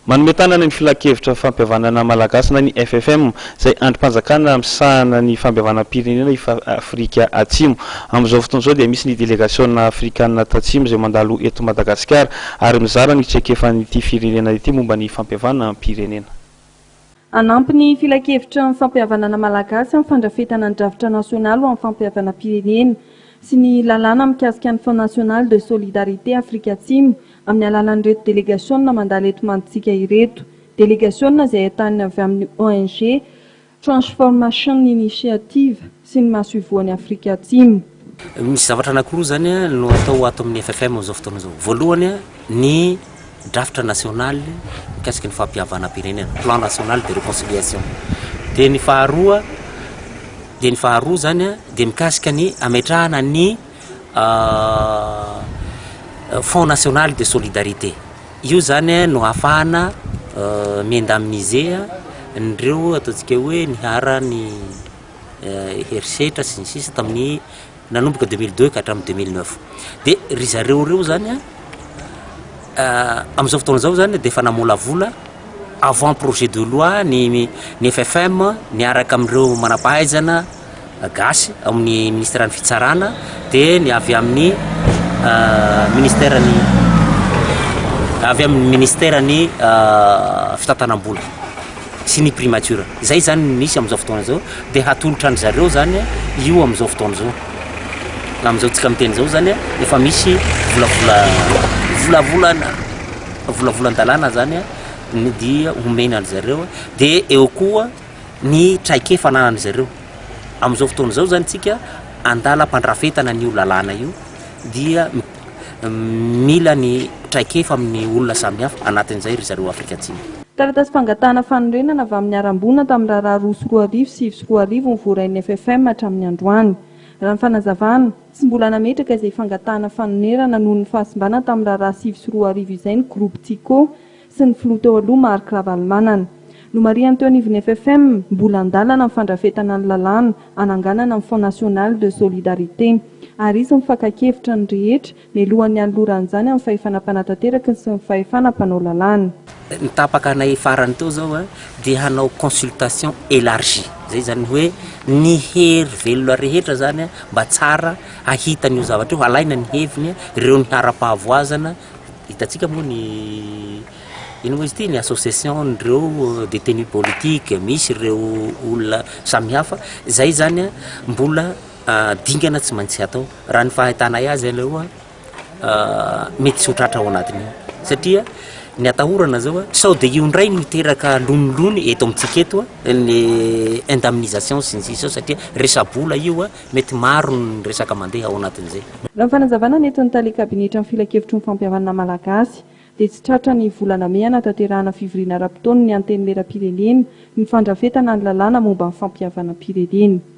manome tanana ny filakevitra fampiavanana malagasy na ny FFM zay androm-panjakana misahana ny fampiavanam-pirenena Afrika Atsimo. Amin'izao fotoana izao dia misy ny délégation africaine tatsimo zay mandalo eto Madagasikara ary mizara ny tsekefanyity firenena ity momba ny fampiavanam-pirenena. Anampy ny filakevitra fampiavanana malagasy amin'ny fandrafetana ny dravitra nasionaly ho amin'ny fampiavanam-pirenena sy ny lalàna mikasika ny Fonds national de solidarité Afrika Atsimo amin'ny alalan'ireto délégation mandalo eto mantsika ireto. Délégation izay ahitana avy amin'ny ONG Transformation Initiative sy ny mahasoivoan'ny Afrika Atsimo. Misy zavatra anankiroa zany no atao ato amin'ny FFM amin'izao fotoana izao. Voalohany ny drafitra nasionaly mikasika ny fampiavanam-pirenena, plan national de réconciliation. Dia ny faharoa zany dia mikasika ny ametrahana ny Fonds national de solidarité. Io zany no ahafahana miindemniser nireo ataontsika hoe nihara ny herisetra sy ny sisa tamin'ny nanomboka 2002 ka hatramin'ny 2009. Dia ry zareo reo zany amin'izao fotoana izao zany dia efa namolavola avant projet de loi ny FFM niaraka amin'ireo manampahaizana gasy amin'ny ministère-ny fitsarana dia ny avy amin'ny ministère-ny fitantanam-bola sy ny primature. Zay zany misy amin'izao fotoana izao dia hatolotra ny zareo zany io amin'izao fotoana izao. Amin'izao tsika miteny izao zany efa misy volavolan-dalàna zany dia omena zareo dia eo koa ny traikefa ananany zareo. Amin'izao fotoana izao zany tsika andala mpandrafetana n'io lalàna io dia mila ny traikefa amin'ny olona samihafa anatin'izay ry zareo Afrika Atsimo. Taratasy fangatahana fanorenana avy amin'ny arambona tamin'ny raharaha 2 ny voarain'ny FFM hatramin'ny androany. Raha ny fanazavana tsy mbola nametraka izay fangatahana fanorenana noho ny fahasimbana tamin'ny raharaha 7 izay ny groupe Tico sy ny filoha teo aloha Marc Ravalomanana. No Maria Antonivon'ny FFM mbola andalana amin'ny fandrafetana ny lalàna ananganana amin'ny Fonds national de solidarité ary izy mifankakevitra ny rehetra mialohan'ny aloran'izany amin'ny fahefana mpanatateraka sy ny fahefana mpanao lalàna. Ny tapaka anay farany teo zao dia hanao consultation élargie. Zay zany hoe ny hery velona rehetra zany mba tsara hahita n'io zavatra io, alaina ny heviny ireo ny hara-pahavoazana. Hitatsika moa ny ny association nireo détenus politique, misy ireo olona samihafa. Zay zany mbola dingana tsy maintsy atao raha ny fahitanay azy aleoa mety tsy ho tratra ao anatiny satria ny atahorana zao sao dia io ndray no miteraka lonilony eto amintsika eto ny indemnisation sy ny sisa satria resabola io mety maro ny resaka mandeha ao anatin'izay. Raha ny fanazavana ny eto ny tale kabinety amin'ny filakevitry ny fampiavanana malagasy dia tsy tratra ny volana mehana tanterahana fivoriana ara-potoana ny antenimera-pirenena ny fandrafetana ny lalàna momba ny fampiavanam-pirenena.